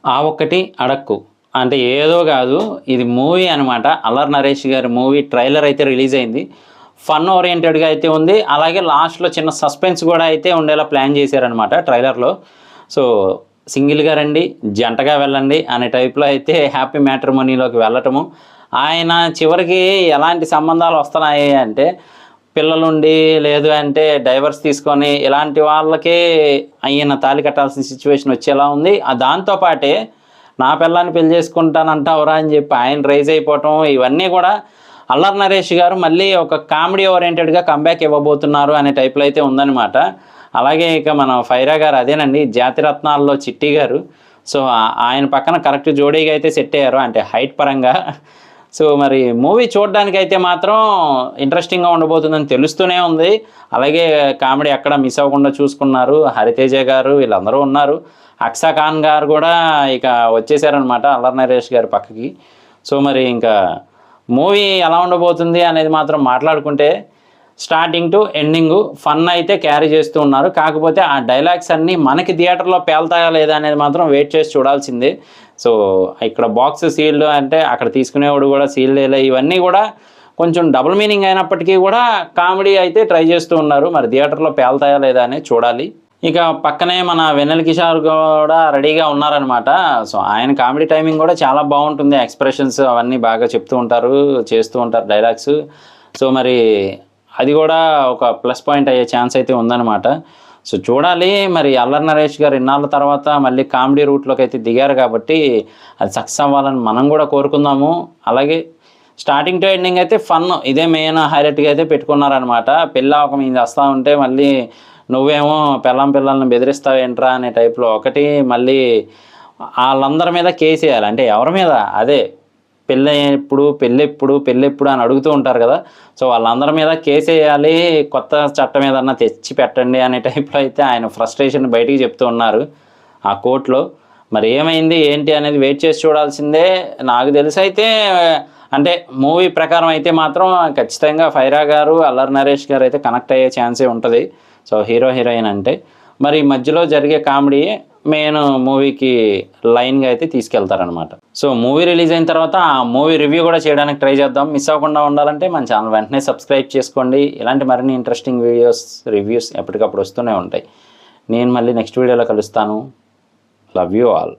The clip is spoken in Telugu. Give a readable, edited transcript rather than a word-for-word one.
ఆ ఒక్కటి అడక్కు అంటే ఏదో కాదు, ఇది మూవీ అనమాట. అల్లరి నరేష్ గారి మూవీ ట్రైలర్ అయితే రిలీజ్ అయింది. ఫన్ ఓరియంటెడ్గా అయితే ఉంది. అలాగే లాస్ట్లో చిన్న సస్పెన్స్ కూడా అయితే ఉండేలా ప్లాన్ చేశారనమాట ట్రైలర్లో. సో సింగిల్గా రండి, జంటగా వెళ్ళండి అనే టైప్లో అయితే హ్యాపీ మ్యాట్రిమోనీలోకి వెళ్ళటము. ఆయన చివరికి ఎలాంటి సంబంధాలు వస్తున్నాయి అంటే పిల్లలుండి లేదు అంటే డైవర్స్ తీసుకొని ఇలాంటి వాళ్ళకే ఆయన తాళి కట్టాల్సిన సిచ్యువేషన్ వచ్చేలా ఉంది. దాంతోపాటే నా పిల్లాన్ని పెళ్లి చేసుకుంటానంటావురా అని చెప్పి ఆయన రైజ్ అయిపోవటం, ఇవన్నీ కూడా అల్లరి నరేష్ గారు మళ్ళీ ఒక కామెడీ ఓరియంటెడ్గా కంబ్యాక్ ఇవ్వబోతున్నారు అనే టైప్లో అయితే ఉందన్నమాట. అలాగే ఇక మన ఫైరా గారు అదేనండి జాతిరత్నాల్లో చిట్టి గారు. సో ఆయన పక్కన కరెక్ట్ జోడీగా అయితే సెట్ అయ్యారు అంటే హైట్ పరంగా. సో మరి మూవీ చూడడానికైతే మాత్రం ఇంట్రెస్టింగ్గా ఉండబోతుందని తెలుస్తూనే ఉంది. అలాగే కామెడీ ఎక్కడ మిస్ అవ్వకుండా చూసుకున్నారు. హరితేజ గారు వీళ్ళందరూ ఉన్నారు. అక్సా ఖాన్ గారు కూడా ఇక వచ్చేసారనమాట అల్లరి నరేష్ గారి పక్కకి. సో మరి ఇంకా మూవీ ఎలా ఉండబోతుంది అనేది మాత్రం మాట్లాడుకుంటే స్టార్టింగ్ టు ఎండింగు ఫన్ అయితే క్యారీ చేస్తూ ఉన్నారు. కాకపోతే ఆ డైలాగ్స్ అన్నీ మనకి థియేటర్లో పేల్తాయా లేదా అనేది మాత్రం వెయిట్ చేసి చూడాల్సిందే. సో ఇక్కడ బాక్స్ సీల్డ్ అంటే అక్కడ తీసుకునేవాడు కూడా సీల్డ్ వేయలే, ఇవన్నీ కూడా కొంచెం డబుల్ మీనింగ్ అయినప్పటికీ కూడా కామెడీ అయితే ట్రై చేస్తూ ఉన్నారు. మరి థియేటర్లో పేల్తాయా లేదా అనేది చూడాలి. ఇక పక్కనే మన వెన్నెల కిషోర్ కూడా రెడీగా ఉన్నారనమాట. సో ఆయన కామెడీ టైమింగ్ కూడా చాలా బాగుంటుంది. ఎక్స్ప్రెషన్స్ అవన్నీ బాగా చెప్తూ ఉంటారు, చేస్తూ ఉంటారు డైలాగ్స్. సో మరి అది కూడా ఒక ప్లస్ పాయింట్ అయ్యే ఛాన్స్ అయితే ఉందన్నమాట. సో చూడాలి మరి అల్లరి నరేష్ గారు ఇన్నాళ్ళ తర్వాత మళ్ళీ కామెడీ రూట్లోకి అయితే దిగారు కాబట్టి అది సక్సెస్ అవ్వాలని మనం కూడా కోరుకుందాము. అలాగే స్టార్టింగ్ టు ఎండింగ్ అయితే ఫన్ ఇదే మెయిన్ హైలైట్గా అయితే పెట్టుకున్నారనమాట. పెళ్ళి ఒక మీద వస్తూ ఉంటే మళ్ళీ నువ్వేమో పిల్లల్ని బెదిరిస్తావేంట్రా అనే టైప్లో ఒకటి, మళ్ళీ వాళ్ళందరి మీద కేసు వేయాలి అంటే ఎవరి మీద అదే పెళ్ళెప్పుడు అని అడుగుతూ ఉంటారు కదా. సో వాళ్ళందరి మీద కేసు వేయాలి, కొత్త చట్టం ఏదన్నా తెచ్చి పెట్టండి అనే టైప్లో అయితే ఆయన ఫ్రస్ట్రేషన్ బయటికి చెప్తూ ఉన్నారు ఆ కోర్టులో. మరి ఏమైంది ఏంటి అనేది వెయిట్ చేసి చూడాల్సిందే. నాకు తెలిసి అయితే అంటే మూవీ ప్రకారం అయితే మాత్రం ఖచ్చితంగా ఫైరా గారు అల్లరి నరేష్ గారు అయితే కనెక్ట్ అయ్యే ఛాన్సే ఉంటుంది. సో హీరో హీరోయిన్ అంటే మరి మధ్యలో జరిగే కామెడీ మెయిన్ మూవీకి లైన్గా అయితే తీసుకెళ్తారనమాట. సో మూవీ రిలీజ్ అయిన తర్వాత ఆ మూవీ రివ్యూ కూడా చేయడానికి ట్రై చేద్దాం. మిస్ అవ్వకుండా ఉండాలంటే మన ఛానల్ వెంటనే సబ్స్క్రైబ్ చేసుకోండి. ఇలాంటి మరిన్ని ఇంట్రెస్టింగ్ రివ్యూస్ ఎప్పటికప్పుడు వస్తూనే ఉంటాయి. నేను మళ్ళీ నెక్స్ట్ వీడియోలో కలుస్తాను. Love you all.